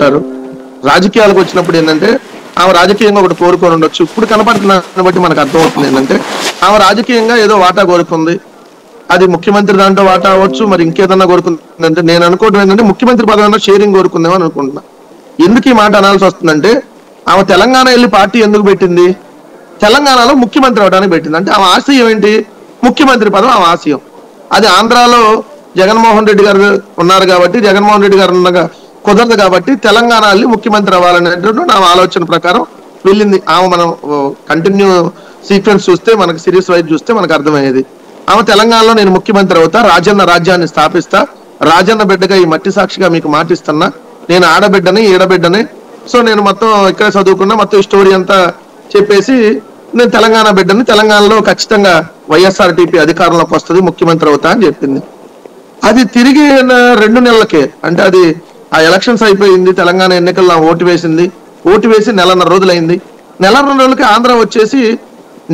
ఉంటారు. రాజకీయాలకు వచ్చినప్పుడు ఏంటంటే ఆమె రాజకీయంగా ఒకటి కోరుకొని ఉండొచ్చు. ఇప్పుడు కనపడుతున్న దాన్ని బట్టి మనకు అర్థమవుతుంది ఏంటంటే ఆమె రాజకీయంగా ఏదో వాటా కోరుకుంది. అది ముఖ్యమంత్రి దాంట్లో వాటా అవ్వచ్చు, మరి ఇంకేదన్నా కోరుకుంది అంటే నేను అనుకోవడం ఏంటంటే ముఖ్యమంత్రి పదవి షేరింగ్ కోరుకుందేమో అని అనుకుంటున్నా. ఎందుకు ఈ మాట అనాల్సి వస్తుందంటే ఆమె తెలంగాణ వెళ్ళి పార్టీ ఎందుకు పెట్టింది? తెలంగాణలో ముఖ్యమంత్రి అవడానికి పెట్టింది. అంటే ఆమె ఆశయం ఏంటి? ముఖ్యమంత్రి పదవి ఆమె ఆశయం. అది ఆంధ్రాలో జగన్మోహన్ రెడ్డి గారు ఉన్నారు కాబట్టి, జగన్మోహన్ రెడ్డి గారు ఉండగా కుదరదు కాబట్టి తెలంగాణ వెళ్ళి ముఖ్యమంత్రి అవ్వాలనేటువంటి నా ఆలోచన ప్రకారం వెళ్ళింది ఆమె. మనం కంటిన్యూ సీక్వెన్స్ చూస్తే, మనకి సిరీస్ వైజ్ చూస్తే మనకు అర్థమయ్యేది. ఆమె తెలంగాణలో నేను ముఖ్యమంత్రి అవుతా, రాజన్న రాజ్యాన్ని స్థాపిస్తా, రాజన్న బిడ్డగా ఈ మట్టి సాక్షిగా మీకు మాటిస్తున్నా, నేను ఆడబిడ్డని ఈడబిడ్డని, సో నేను మొత్తం ఇక్కడే చదువుకున్నా, మొత్తం ఈ స్టోరీ అంతా చెప్పేసి నేను తెలంగాణ బిడ్డని, తెలంగాణలో ఖచ్చితంగా వైఎస్ఆర్టీపీ అధికారంలోకి వస్తుంది, ముఖ్యమంత్రి అవుతా అని చెప్పింది. అది తిరిగి 2 నెలలకే, అంటే అది ఆ ఎలక్షన్స్ అయిపోయింది, తెలంగాణ ఎన్నికల్లో ఓటు వేసింది, ఓటు వేసి 1.5 రోజులైంది. 1.5 రోజులకి ఆంధ్ర వచ్చేసి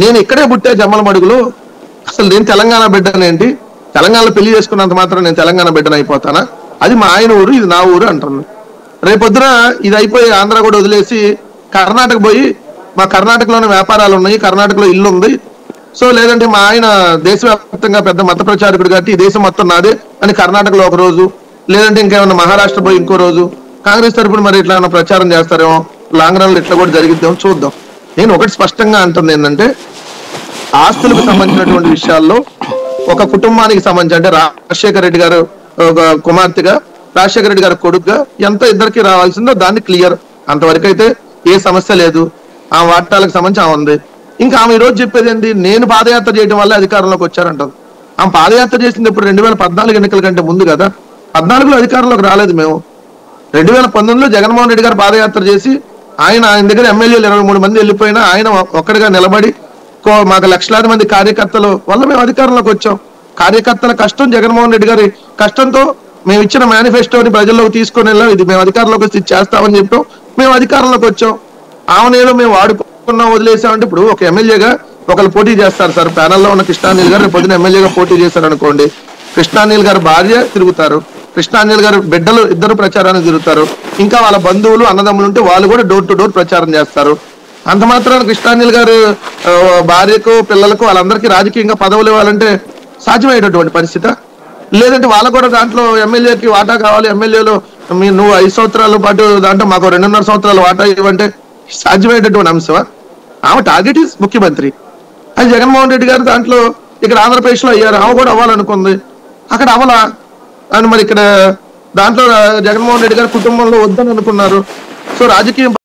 నేను ఇక్కడే పుట్టే జమ్మలమడుగులో, అసలు నేను తెలంగాణ బిడ్డనేంటి, తెలంగాణలో పెళ్లి చేసుకున్నంత మాత్రం నేను తెలంగాణ బిడ్డను అయిపోతానా, అది మా ఆయన ఊరు, ఇది నా ఊరు అంటున్నాను. రేపొద్దున ఇది అయిపోయి ఆంధ్ర కూడా వదిలేసి కర్ణాటక పోయి, మా కర్ణాటకలోనే వ్యాపారాలు ఉన్నాయి, కర్ణాటకలో ఇల్లు ఉంది, సో లేదంటే మా ఆయన దేశవ్యాప్తంగా పెద్ద మత ప్రచారకుడు కాబట్టి ఈ దేశం మొత్తం నాదే అని కర్ణాటకలో ఒక రోజు, లేదంటే ఇంకేమన్నా మహారాష్ట్ర పోయి ఇంకో రోజు, కాంగ్రెస్ తరపున మరి ఇట్లా ప్రచారం చేస్తారేమో, లాంగ్ రన్ లో ఇట్లా కూడా జరిగిద్దామో చూద్దాం. నేను ఒకటి స్పష్టంగా అంటుంది ఏంటంటే ఆస్తులకు సంబంధించినటువంటి విషయాల్లో ఒక కుటుంబానికి సంబంధించి, అంటే రాజశేఖర రెడ్డి గారు ఒక కుమార్తెగా, రాజశేఖర రెడ్డి గారు కొడుకుగా ఎంత ఇద్దరికి రావాల్సిందో దాన్ని క్లియర్, అంతవరకు అయితే ఏ సమస్య లేదు. ఆ వాటాలకు సంబంధించి ఆమె ఉంది. ఇంకా ఆమె ఈ రోజు చెప్పేది ఏంటి, నేను పాదయాత్ర చేయడం వల్ల అధికారంలోకి వచ్చారంటారు. ఆమె పాదయాత్ర చేసింది ఇప్పుడు 2014 ఎన్నికల కంటే ముందు కదా, 14లో అధికారంలోకి రాలేదు మేము. 2019లో జగన్మోహన్ రెడ్డి గారు పాదయాత్ర చేసి ఆయన దగ్గర ఎమ్మెల్యేలు 23 మంది వెళ్ళిపోయినా ఆయన ఒక్కడిగా నిలబడి మాకు లక్షలాది మంది కార్యకర్తలు వల్ల మేము అధికారంలోకి వచ్చాం. కార్యకర్తల కష్టం, జగన్మోహన్ రెడ్డి గారి కష్టంతో మేము ఇచ్చిన మేనిఫెస్టోని ప్రజల్లోకి తీసుకొని వెళ్ళాం, ఇది మేము అధికారంలోకి వచ్చి చేస్తామని చెప్పాం, మేము అధికారంలోకి వచ్చాం. ఆమెనేదో మేము వాడుకున్నాం వదిలేసామంటే, ఇప్పుడు ఒక ఎమ్మెల్యేగా ఒకరు పోటీ చేస్తారు సార్, ప్యానల్లో ఉన్న కృష్ణానీల్ గారు పొద్దున ఎమ్మెల్యేగా పోటీ చేశారు అనుకోండి, కృష్ణానీల్ గారు భార్య తిరుగుతారు, కృష్ణానీల్ గారు బిడ్డలు ఇద్దరు ప్రచారానికి తిరుగుతారు, ఇంకా వాళ్ళ బంధువులు అన్నదమ్ములు ఉంటే వాళ్ళు కూడా డోర్ టు డోర్ ప్రచారం చేస్తారు. అంత మాత్రాన కృష్ణానీల్ గారు భార్యకు పిల్లలకు వాళ్ళందరికీ రాజకీయంగా పదవులు ఇవ్వాలంటే సాధ్యమయ్యేటటువంటి పరిస్థితి, లేదంటే వాళ్ళకు కూడా దాంట్లో ఎమ్మెల్యేకి వాటా కావాలి, ఎమ్మెల్యేలో నువ్వు 5 సంవత్సరాల పాటు దాంట్లో మాకు 2.5 సంవత్సరాలు వాటా ఇవ్వంటే సాధ్యమయ్యేటటువంటి అంశమా? ఆమె టార్గెట్ ఈజ్ ముఖ్యమంత్రి. అది జగన్మోహన్ రెడ్డి గారు దాంట్లో ఇక్కడ ఆంధ్రప్రదేశ్ లో అయ్యారు, ఆమె కూడా అవ్వాలనుకుంది, అక్కడ అవ్వలా అని మరి ఇక్కడ దాంట్లో జగన్మోహన్ రెడ్డి గారు కుటుంబంలో వద్దని అనుకున్నారు. సో రాజకీయం